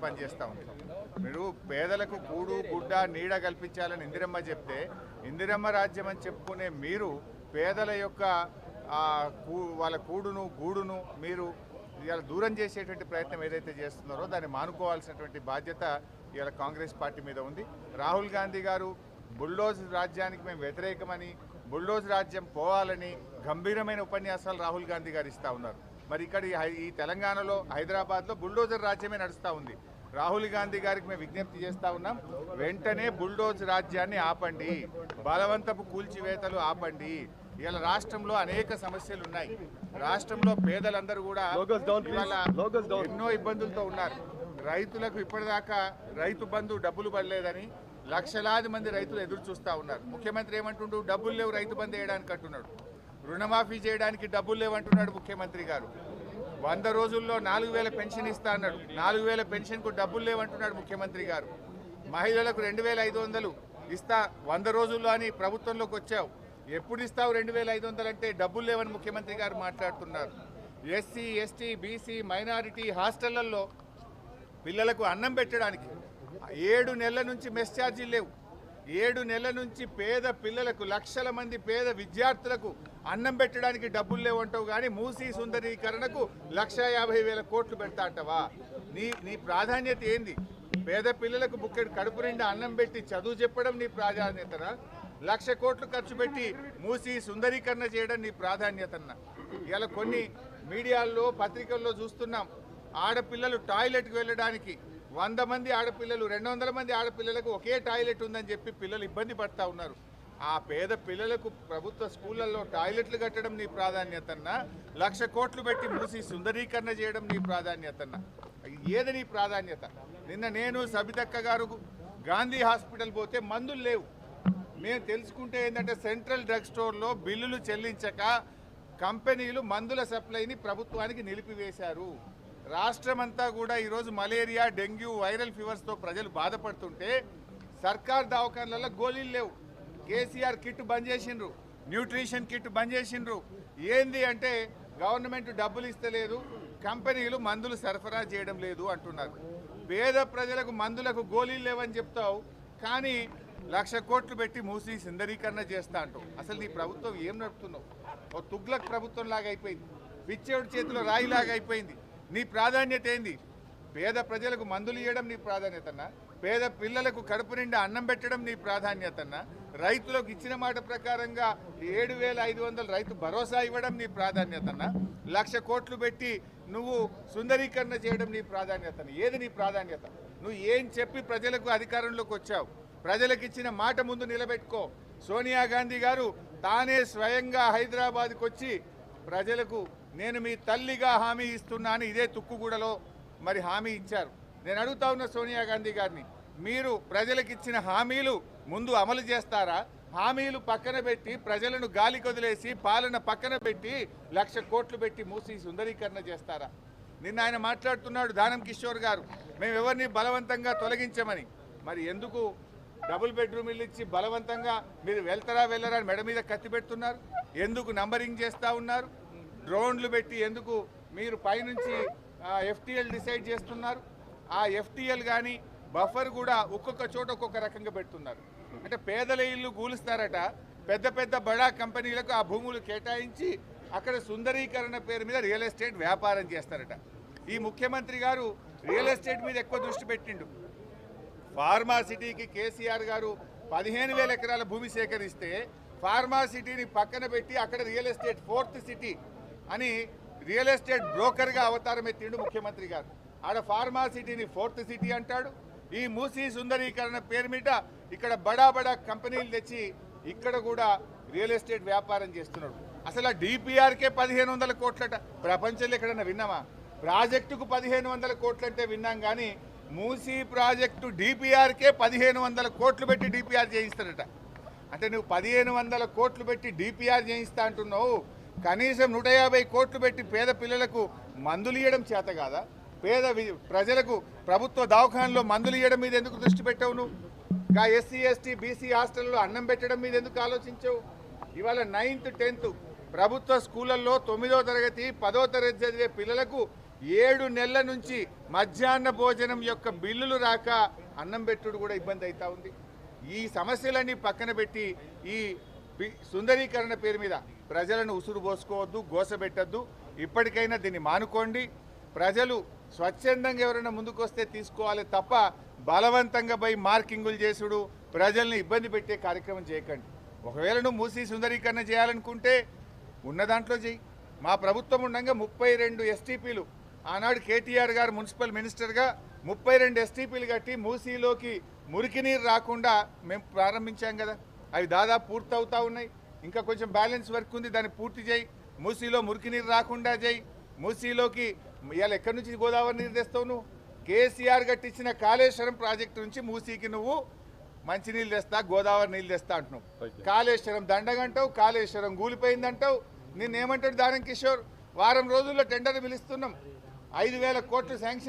పనిచేస్తూ ఉంది. మీరు పేదలకు కూడు గుడ్డ నీడ కల్పించాలని ఇందిరమ్మ చెప్తే ఇందిరమ్మ రాజ్యం అని చెప్పుకునే మీరు పేదల యొక్క వాళ్ళ కూడును గూడును మీరు ఇవాళ దూరం చేసేటువంటి ప్రయత్నం ఏదైతే చేస్తున్నారో దాన్ని మానుకోవాల్సినటువంటి బాధ్యత ఇవాళ కాంగ్రెస్ పార్టీ మీద ఉంది. రాహుల్ గాంధీ గారు బుల్డోజ్ రాజ్యానికి మేము వ్యతిరేకమని, బుల్డోజ్ రాజ్యం పోవాలని గంభీరమైన ఉపన్యాసాలు రాహుల్ గాంధీ గారు ఇస్తూ ఉన్నారు. మరి ఇక్కడ ఈ తెలంగాణలో హైదరాబాద్లో బుల్డోజర్ రాజ్యమే నడుస్తూ ఉంది. రాహుల్ గాంధీ గారికి మేము విజ్ఞప్తి చేస్తూ ఉన్నాం, వెంటనే బుల్డోజ్ రాజ్యాన్ని ఆపండి, బలవంతపు కూల్చివేతలు ఆపండి. ఇవాళ రాష్ట్రంలో అనేక సమస్యలు ఉన్నాయి. రాష్ట్రంలో పేదలందరూ కూడా ఎన్నో ఇబ్బందులతో ఉన్నారు. రైతులకు ఇప్పటిదాకా రైతు బంధు డబ్బులు పడలేదని లక్షలాది మంది రైతులు ఎదురు చూస్తూ ఉన్నారు. ముఖ్యమంత్రి ఏమంటుండు, డబ్బులు లేవు రైతు బంధు వేయడానికి అంటున్నాడు. రుణమాఫీ చేయడానికి డబ్బులు లేవంటున్నాడు ముఖ్యమంత్రి గారు. 100 రోజుల్లో 4000 పెన్షన్ ఇస్తా అన్నాడు. 4000 పెన్షన్కు డబ్బులు లేవంటున్నాడు ముఖ్యమంత్రి గారు. మహిళలకు 2500 ఇస్తా 100 రోజుల్లో అని ప్రభుత్వంలోకి వచ్చావు. ఎప్పుడు ఇస్తావు 2500 అంటే డబ్బులు లేవని ముఖ్యమంత్రి గారు మాట్లాడుతున్నారు. ఎస్సీ ఎస్టీ బీసీ మైనారిటీ హాస్టళ్లలో పిల్లలకు అన్నం పెట్టడానికి 7 నెలల నుంచి మెస్ ఛార్జీలు లేవు. 7 నెలల నుంచి పేద పిల్లలకు లక్షల మంది పేద విద్యార్థులకు అన్నం పెట్టడానికి డబ్బులు లేవంటావు. కానీ మూసీ సుందరీకరణకు 1,50,000 కోట్లు పెడతా అంటావా? నీ ప్రాధాన్యత ఏంది? పేద పిల్లలకు బుక్కెడు కడుపు నిండా అన్నం పెట్టి చదువు చెప్పడం నీ ప్రాధాన్యతనా? 1,00,000 కోట్లు ఖర్చు పెట్టి మూసీ సుందరీకరణ చేయడం నీ ప్రాధాన్యతన్నా? ఇలా కొన్ని మీడియాల్లో పత్రికల్లో చూస్తున్నాం, ఆడపిల్లలు టాయిలెట్కి వెళ్ళడానికి 100 మంది ఆడపిల్లలు 200 మంది ఆడపిల్లలకు ఒకే టాయిలెట్ ఉందని చెప్పి పిల్లలు ఇబ్బంది పడతా ఉన్నారు. ఆ పేద పిల్లలకు ప్రభుత్వ స్కూళ్ళల్లో టాయిలెట్లు కట్టడం నీ ప్రాధాన్యతన్నా? 1,00,000 కోట్లు పెట్టి మూసి సుందరీకరణ చేయడం నీ ప్రాధాన్యతన్నా? ఏది నీ ప్రాధాన్యత? నిన్న నేను సబితక్క గారు గాంధీ హాస్పిటల్ పోతే మందులు లేవు. మేము తెలుసుకుంటే ఏంటంటే సెంట్రల్ డ్రగ్ స్టోర్లో బిల్లులు చెల్లించక కంపెనీలు మందుల సప్లైని ప్రభుత్వానికి నిలిపివేశారు. రాష్ట్రమంతా కూడా ఈరోజు మలేరియా డెంగ్యూ వైరల్ ఫీవర్స్తో ప్రజలు బాధపడుతుంటే సర్కార్ దవాఖానాలలో గోళీలు లేవు. కేసీఆర్ కిట్ బంద్ చేసిండ్రు, న్యూట్రిషన్ కిట్ బంద్ చేసిండ్రు. ఏంది అంటే గవర్నమెంట్ డబ్బులు ఇస్తలేదు, కంపెనీలు మందులు సరఫరా చేయడం లేదు అంటున్నారు. పేద ప్రజలకు మందులకు గోళీలు లేవని చెప్తావు, కానీ 1,00,000 కోట్లు పెట్టి మూసి సుందరీకరణ చేస్తా అంటావు. అసలు నీ ప్రభుత్వం ఏం నడుపుతున్నావు? ఓ తుగ్లక్ ప్రభుత్వం లాగా అయిపోయింది, పిచ్చేవుడి చేతిలో రాయిలాగా అయిపోయింది. నీ ప్రాధాన్యత ఏంది? పేద ప్రజలకు మందులు ఇవ్వడం నీ ప్రాధాన్యతన్నా? పేద పిల్లలకు కడుపు నిండా అన్నం పెట్టడం నీ ప్రాధాన్యతన్నా? రైతులకు ఇచ్చిన మాట ప్రకారంగా 7,500 రైతు భరోసా ఇవ్వడం నీ ప్రాధాన్యతన్నా? 1,00,000 కోట్లు పెట్టి నువ్వు సుందరీకరణ చేయడం నీ ప్రాధాన్యతన్నా? ఏది నీ ప్రాధాన్యత? నువ్వు ఏం చెప్పి ప్రజలకు అధికారంలోకి వచ్చావు? ప్రజలకు ఇచ్చిన మాట ముందు నిలబెట్టుకో. సోనియా గాంధీ గారు తానే స్వయంగా హైదరాబాద్కి వచ్చి ప్రజలకు నేను మీ తల్లిగా హామీ ఇస్తున్నాను ఇదే తుక్కుగూడలో మరి హామీ ఇచ్చారు. నేను అడుగుతా ఉన్న సోనియా గాంధీ గారిని, మీరు ప్రజలకు ఇచ్చిన హామీలు ముందు అమలు చేస్తారా? హామీలు పక్కన పెట్టి ప్రజలను గాలికి వదిలేసి పాలన పక్కన పెట్టి 1,00,000 కోట్లు పెట్టి మూసి సుందరీకరణ చేస్తారా? నిన్న ఆయన మాట్లాడుతున్నాడు దానం కిషోర్ గారు, మేము ఎవరిని బలవంతంగా తొలగించమని. మరి ఎందుకు డబుల్ బెడ్రూమ్ ఇల్లు ఇచ్చి బలవంతంగా మీరు వెళ్తారా వెళ్ళరా మెడ మీద కత్తి పెడుతున్నారు? ఎందుకు నంబరింగ్ చేస్తూ ఉన్నారు? డ్రోన్లు పెట్టి ఎందుకు మీరు పైనుంచి FTL డిసైడ్ చేస్తున్నారు? ఆ FTL కానీ బఫర్ కూడా ఒక్కొక్క చోట ఒక్కొక్క రకంగా పెడుతున్నారు. అంటే పేదల ఇల్లు కూలుస్తారట, పెద్ద పెద్ద బడా కంపెనీలకు ఆ భూములు కేటాయించి అక్కడ సుందరీకరణ పేరు మీద రియల్ ఎస్టేట్ వ్యాపారం చేస్తారట. ఈ ముఖ్యమంత్రి గారు రియల్ ఎస్టేట్ మీద ఎక్కువ దృష్టి పెట్టిండు. ఫార్మా సిటీకి కేసీఆర్ గారు 15,000 ఎకరాల భూమి సేకరిస్తే ఫార్మా సిటీని పక్కన పెట్టి అక్కడ రియల్ ఎస్టేట్ 4th సిటీ అని రియల్ ఎస్టేట్ బ్రోకర్గా అవతారం ఎత్తిండు ముఖ్యమంత్రి గారు. ఆడ ఫార్మా సిటీని 4th సిటీ అంటాడు. ఈ మూసీ సుందరీకరణ పేరు మీద ఇక్కడ బడా బడా కంపెనీలు తెచ్చి ఇక్కడ కూడా రియల్ ఎస్టేట్ వ్యాపారం చేస్తున్నాడు. అసలు ఆ DPRకే 1,500 కోట్లట. ప్రపంచంలో ఎక్కడన్నా విన్నామా? ప్రాజెక్టుకు 1,500 కోట్లంటే విన్నాం, కానీ మూసీ ప్రాజెక్టు DPRకే 1,500 కోట్లు పెట్టి DPR చేయిస్తాడట. అంటే నువ్వు 1,500 కోట్లు పెట్టి DPR చేయిస్తా అంటున్నావు, కనీసం 150 కోట్లు పెట్టి పేద పిల్లలకు మందులు ఇవ్వడం చేత కాదా? పేద ప్రజలకు ప్రభుత్వ దవాఖానలో మందులు ఇవ్వడం మీద ఎందుకు దృష్టి పెట్టావు? నువ్వు SC ST BC హాస్టల్లో అన్నం పెట్టడం మీద ఎందుకు ఆలోచించావు? ఇవాళ 9th 10th ప్రభుత్వ స్కూళ్ళల్లో 9వ తరగతి 10వ తరగతి చదివే పిల్లలకు 7 నెలల నుంచి మధ్యాహ్న భోజనం యొక్క బిల్లులు రాక అన్నం పెట్టుడు కూడా ఇబ్బంది అవుతా ఉంది. ఈ సమస్యలన్నీ పక్కన పెట్టి ఈ సుందరీకరణ పేరు మీద ప్రజలను ఉసురు పోసుకోవద్దు, గోసబెట్టద్దు. ఇప్పటికైనా దీన్ని మానుకోండి. ప్రజలు స్వచ్ఛందంగా ఎవరైనా ముందుకు వస్తే తీసుకోవాలి తప్ప బలవంతంగా పోయి మార్కింగులు చేసుడు, ప్రజల్ని ఇబ్బంది పెట్టే కార్యక్రమం చేయకండి. ఒకవేళ నువ్వు మూసి సుందరీకరణ చేయాలనుకుంటే ఉన్న దాంట్లో చేయి. మా ప్రభుత్వం ఉండగా 32 ఎస్టీపీలు ఆనాడు కేటీఆర్ గారు మున్సిపల్ మినిస్టర్గా 32 ఎస్టీపీలు కట్టి మూసీలోకి మురికి నీరు రాకుండా మేము ప్రారంభించాం కదా. అవి దాదాపు పూర్తవుతా ఉన్నాయి. ఇంకా కొంచెం బ్యాలెన్స్ వర్క్ ఉంది, దాన్ని పూర్తి చేయి. మూసీలో మురికి నీరు రాకుండా చేయి. మూసీలోకి ఇవాళ ఎక్కడి నుంచి గోదావరి నీరు తెస్తావు నువ్వు? కేసీఆర్ కట్టించిన కాళేశ్వరం ప్రాజెక్టు నుంచి మూసీకి నువ్వు మంచినీళ్ళు తెస్తా, గోదావరి నీళ్ళు తెస్తా అంటున్నావు. కాళేశ్వరం దండగంటావు, కాళేశ్వరం కూలిపోయిందంటావు. నిన్నేమంటాడు దానం కిషోర్? వారం రోజుల్లో టెండర్ పిలుస్తున్నాం, 5,000 కోట్లు శాంక్షన్